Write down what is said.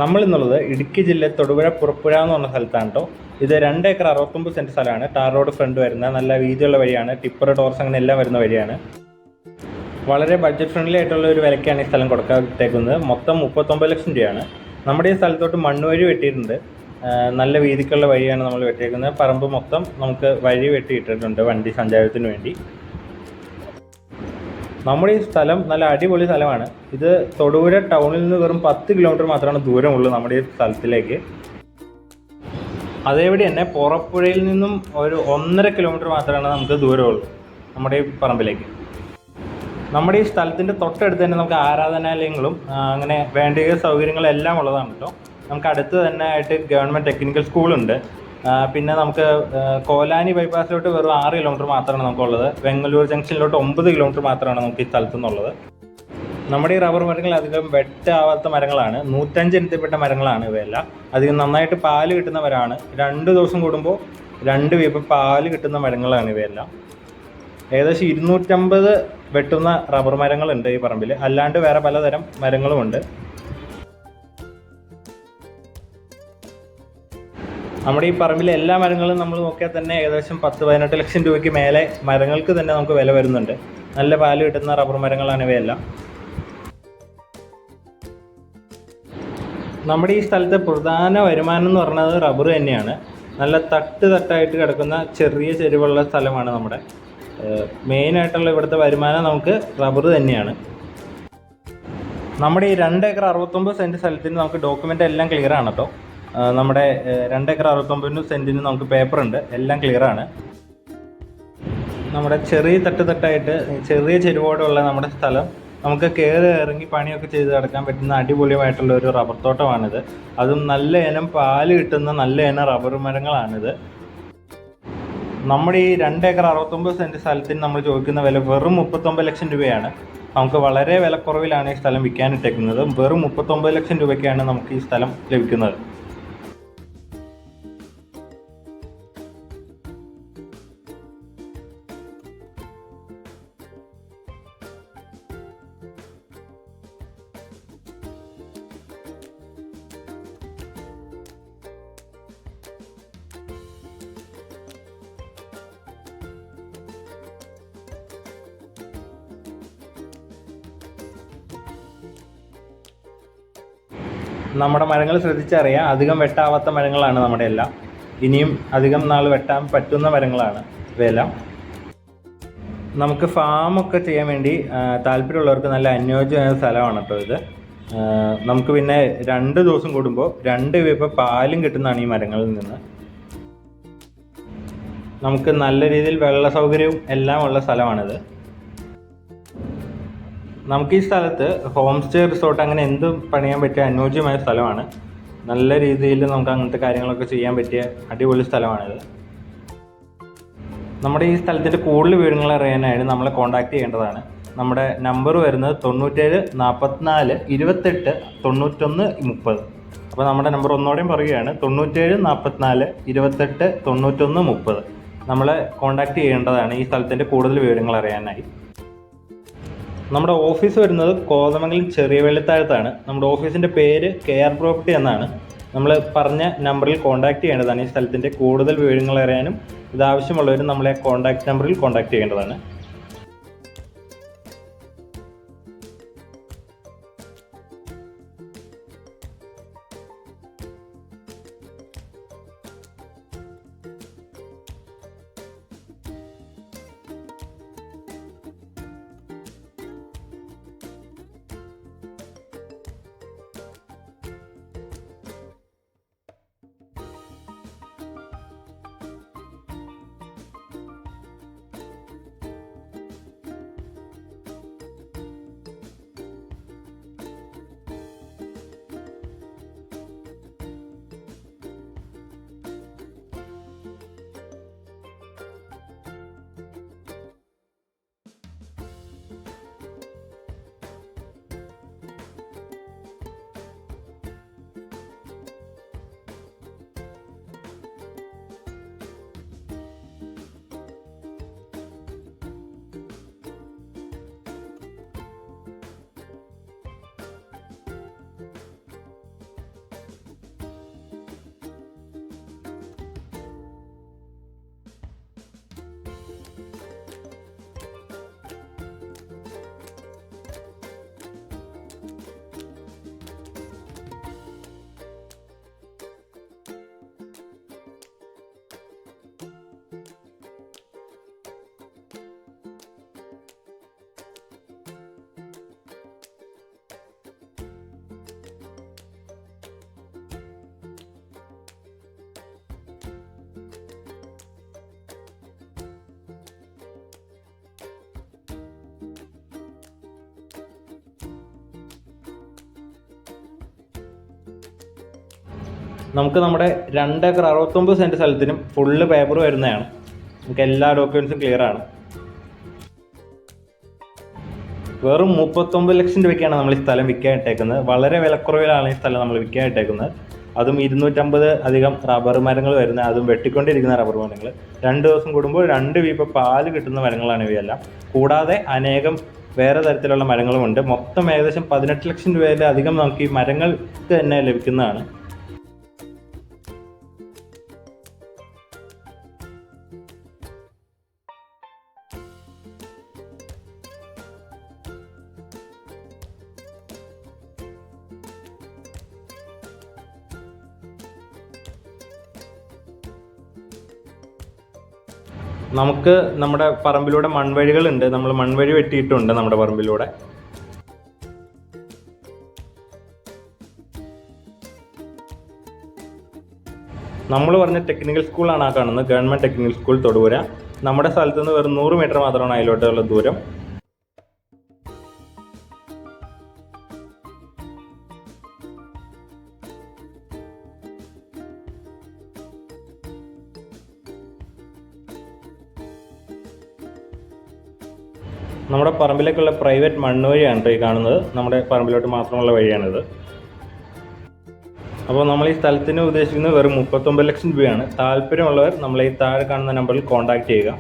നമ്മളിന്നുള്ളത് ഇടുക്കി ജില്ലയിൽ തൊടുപുഴ പുറപ്പുഴ എന്ന് പറഞ്ഞ സ്ഥലത്താണ് കേട്ടോ. ഇത് 2 ഏക്കർ 69 സെൻറ്റ് സ്ഥലമാണ്. ടാർ റോഡ് ഫ്രണ്ട് വരുന്ന നല്ല വീതിയുള്ള വഴിയാണ്. ടിപ്പർ ഡോർസ് അങ്ങനെ എല്ലാം വരുന്ന വഴിയാണ്. വളരെ ബഡ്ജറ്റ് ഫ്രണ്ട്ലി ആയിട്ടുള്ള ഒരു വിലയ്ക്കാണ് ഈ സ്ഥലം കൊടുക്കാത്തേക്കുന്നത്. മൊത്തം 39 ലക്ഷം രൂപയാണ്. നമ്മുടെ ഈ സ്ഥലത്തോട്ട് മണ്ണ് വഴി വെട്ടിയിട്ടുണ്ട്. നല്ല വീതിക്കുള്ള വഴിയാണ് നമ്മൾ വെട്ടിയേക്കുന്നത്. പറമ്പ് മൊത്തം നമുക്ക് വഴി വെട്ടിയിട്ടിട്ടുണ്ട് വണ്ടി സഞ്ചാരത്തിന് വേണ്ടി. നമ്മുടെ ഈ സ്ഥലം നല്ല അടിപൊളി സ്ഥലമാണ്. ഇത് തൊടുപുഴ ടൗണിൽ നിന്ന് വെറും 10 കിലോമീറ്റർ മാത്രമാണ് ദൂരമുള്ളൂ നമ്മുടെ ഈ സ്ഥലത്തിലേക്ക്. അതേപടി തന്നെ പുറപ്പുഴയിൽ നിന്നും ഒരു 1.5 കിലോമീറ്റർ മാത്രമാണ് നമുക്ക് ദൂരമുള്ളൂ നമ്മുടെ ഈ പറമ്പിലേക്ക്. നമ്മുടെ ഈ സ്ഥലത്തിൻ്റെ തൊട്ടടുത്ത് തന്നെ നമുക്ക് ആരാധനാലയങ്ങളും അങ്ങനെ വേണ്ട സൗകര്യങ്ങളെല്ലാം ഉള്ളതാണ് കേട്ടോ. നമുക്ക് അടുത്ത് തന്നെ ആയിട്ട് ഗവൺമെൻറ് ടെക്നിക്കൽ സ്കൂളുണ്ട്. പിന്നെ നമുക്ക് കോലാനി ബൈപ്പാസിലോട്ട് വെറും 6 കിലോമീറ്റർ മാത്രമാണ് നമുക്കുള്ളത്. വെങ്ങല്ലൂർ ജംഗ്ഷനിലോട്ട് 9 കിലോമീറ്റർ മാത്രമാണ് നമുക്ക് ഈ സ്ഥലത്തു നിന്നുള്ളത്. നമ്മുടെ ഈ റബ്ബർ മരങ്ങൾ അധികം വെട്ടാവാത്ത മരങ്ങളാണ്. 105 ഇനത്തിൽപ്പെട്ട മരങ്ങളാണ് ഇവയെല്ലാം. അധികം നന്നായിട്ട് പാല് കിട്ടുന്ന മരമാണ്. 2 ദിവസം കൂടുമ്പോൾ 2 വീപ്പം പാല് കിട്ടുന്ന മരങ്ങളാണ് ഇവയെല്ലാം. ഏകദേശം 250 വെട്ടുന്ന റബ്ബർ മരങ്ങളുണ്ട് ഈ പറമ്പിൽ. അല്ലാണ്ട് വേറെ പലതരം മരങ്ങളുമുണ്ട്. നമ്മുടെ ഈ പറമ്പിലെ എല്ലാ മരങ്ങളും നമ്മൾ നോക്കിയാൽ തന്നെ ഏകദേശം 10-18 ലക്ഷം രൂപയ്ക്ക് മേലെ മരങ്ങൾക്ക് തന്നെ നമുക്ക് വില വരുന്നുണ്ട്. നല്ല പാല് കിട്ടുന്ന റബ്ബർ മരങ്ങളാണ് ഇവയെല്ലാം. നമ്മുടെ ഈ സ്ഥലത്തെ പ്രധാന വരുമാനം എന്ന് പറയുന്നത് റബ്ബർ തന്നെയാണ്. നല്ല തട്ടായിട്ട് കിടക്കുന്ന ചെറിയ ചെരുവുള്ള സ്ഥലമാണ് നമ്മുടെ. മെയിനായിട്ടുള്ള ഇവിടുത്തെ വരുമാനം നമുക്ക് റബ്ബർ തന്നെയാണ്. നമ്മുടെ ഈ 2 ഏക്കർ 69 സെൻറ്റ് സ്ഥലത്തിന് നമുക്ക് ഡോക്യുമെൻ്റ് എല്ലാം ക്ലിയർ ആണ് കേട്ടോ. നമ്മുടെ 2 ഏക്കർ 69 സെൻറ്റിന് നമുക്ക് പേപ്പറുണ്ട്, എല്ലാം ക്ലിയറാണ്. നമ്മുടെ ചെറിയ തട്ടായിട്ട് ചെറിയ ചെരുവോടുള്ള നമ്മുടെ സ്ഥലം നമുക്ക് കയറി ഇറങ്ങി പണിയൊക്കെ ചെയ്ത് കിടക്കാൻ പറ്റുന്ന അടിപൊളിയായിട്ടുള്ള ഒരു റബ്ബർ തോട്ടമാണിത്. അതും നല്ല ഇനം പാല് കിട്ടുന്ന നല്ല ഇനം റബ്ബർ മരങ്ങളാണിത്. നമ്മുടെ ഈ 2 ഏക്കർ 69 സെൻറ്റ് സ്ഥലത്തിന് നമ്മൾ ചോദിക്കുന്ന വില വെറും 39 ലക്ഷം രൂപയാണ്. നമുക്ക് വളരെ വിലക്കുറവിലാണ് ഈ സ്ഥലം വിൽക്കാനിട്ടേക്കുന്നത്. വെറും 39 ലക്ഷം രൂപയ്ക്കാണ് നമുക്ക് ഈ സ്ഥലം ലഭിക്കുന്നത്. നമ്മുടെ മരങ്ങൾ ശ്രദ്ധിച്ചറിയാം, അധികം വെട്ടാവാത്ത മരങ്ങളാണ് നമ്മുടെ എല്ലാം. ഇനിയും അധികം നാൾ വെട്ടാൻ പറ്റുന്ന മരങ്ങളാണ് ഇവയെല്ലാം. നമുക്ക് ഫാമൊക്കെ ചെയ്യാൻ വേണ്ടി താല്പര്യമുള്ളവർക്ക് നല്ല അനുയോജ്യമായ സ്ഥലമാണ് കേട്ടോ ഇത്. നമുക്ക് പിന്നെ 2 ദിവസം കൂടുമ്പോൾ 2 വീപ്പം പാലും കിട്ടുന്നതാണ് ഈ മരങ്ങളിൽ നിന്ന്. നമുക്ക് നല്ല രീതിയിൽ വെള്ള സൗകര്യവും എല്ലാം ഉള്ള സ്ഥലമാണിത്. നമുക്ക് ഈ സ്ഥലത്ത് ഹോം സ്റ്റേ റിസോർട്ട് അങ്ങനെ എന്തും പണിയാൻ പറ്റിയ അനുയോജ്യമായ സ്ഥലമാണ്. നല്ല രീതിയിൽ നമുക്ക് അങ്ങനത്തെ കാര്യങ്ങളൊക്കെ ചെയ്യാൻ പറ്റിയ അടിപൊളി സ്ഥലമാണിത്. നമ്മുടെ ഈ സ്ഥലത്തിൻ്റെ കൂടുതൽ വിവരങ്ങൾ അറിയാനായിട്ട് നമ്മളെ കോൺടാക്ട് ചെയ്യേണ്ടതാണ്. നമ്മുടെ നമ്പർ വരുന്നത് 97 44 28 91 30. അപ്പോൾ നമ്മുടെ നമ്പർ ഒന്നുകൂടെയും പറയുകയാണ്, 97 44 28 91 30. നമ്മളെ കോൺടാക്ട് ചെയ്യേണ്ടതാണ് ഈ സ്ഥലത്തിൻ്റെ കൂടുതൽ വിവരങ്ങൾ അറിയാനായി. നമ്മുടെ ഓഫീസ് വരുന്നത് കോതമംഗലം ചെറിയ വെള്ളിത്താഴത്താണ്. നമ്മുടെ ഓഫീസിൻ്റെ പേര് KR പ്രോപ്പർട്ടി എന്നാണ്. നമ്മൾ പറഞ്ഞ നമ്പറിൽ കോൺടാക്ട് ചെയ്യേണ്ടതാണ്. ഈ സ്ഥലത്തിൻ്റെ കൂടുതൽ വിവരങ്ങൾ അറിയാനും ഇതാവശ്യമുള്ളവർ നമ്മളെ കോൺടാക്ട് നമ്പറിൽ കോൺടാക്ട് ചെയ്യേണ്ടതാണ്. നമുക്ക് നമ്മുടെ 2 ഏക്കർ 69 സെൻറ്റ് സ്ഥലത്തിനും ഫുള്ള് പേപ്പർ വരുന്നതാണ്. നമുക്ക് എല്ലാ ഡോക്യുമെൻസും ക്ലിയർ ആണ്. വെറും 39 ലക്ഷം രൂപയ്ക്കാണ് നമ്മൾ ഈ സ്ഥലം വിൽക്കാൻ ഇട്ടേക്കുന്നത്. വളരെ വിലക്കുറവിലാണ് ഈ സ്ഥലം നമ്മൾ വിൽക്കാൻ ഇട്ടേക്കുന്നത്. അതും 250 അധികം റബ്ബർ മരങ്ങൾ വരുന്ന, അതും വെട്ടിക്കൊണ്ടിരിക്കുന്ന റബ്ബർ മരങ്ങൾ. 2 ദിവസം കൂടുമ്പോൾ 2 വീപ്പ പാല് കിട്ടുന്ന മരങ്ങളാണ് ഇവയെല്ലാം. കൂടാതെ അനേകം വേറെ തരത്തിലുള്ള മരങ്ങളുമുണ്ട്. മൊത്തം ഏകദേശം 18 ലക്ഷം രൂപയിലധികം നമുക്ക് ഈ മരങ്ങൾക്ക് തന്നെ ലഭിക്കുന്നതാണ്. നമുക്ക് നമ്മുടെ പറമ്പിലൂടെ മൺവഴികളുണ്ട്. നമ്മൾ മൺവഴി വെട്ടിയിട്ടുണ്ട് നമ്മുടെ പറമ്പിലൂടെ. നമ്മൾ പറഞ്ഞ ടെക്നിക്കൽ സ്കൂളാണ് ആ കാണുന്നത്, ഗവൺമെൻറ് ടെക്നിക്കൽ സ്കൂൾ തൊടുപുഴ. നമ്മുടെ സ്ഥലത്ത് നിന്ന് വെറും 100 മീറ്റർ മാത്രമാണ് അതിലോട്ടുള്ള ദൂരം. നമ്മുടെ പറമ്പിലേക്കുള്ള പ്രൈവറ്റ് മണ്ണുവഴിയാണ് ഈ കാണുന്നത്. നമ്മുടെ പറമ്പിലോട്ട് മാത്രമുള്ള വഴിയാണിത്. അപ്പോൾ നമ്മൾ ഈ സ്ഥലത്തിന് ഉദ്ദേശിക്കുന്നത് വെറും 39 ലക്ഷം രൂപയാണ്. താല്പര്യമുള്ളവർ നമ്മളെ ഈ താഴെ കാണുന്ന നമ്പറിൽ കോൺടാക്റ്റ് ചെയ്യുക.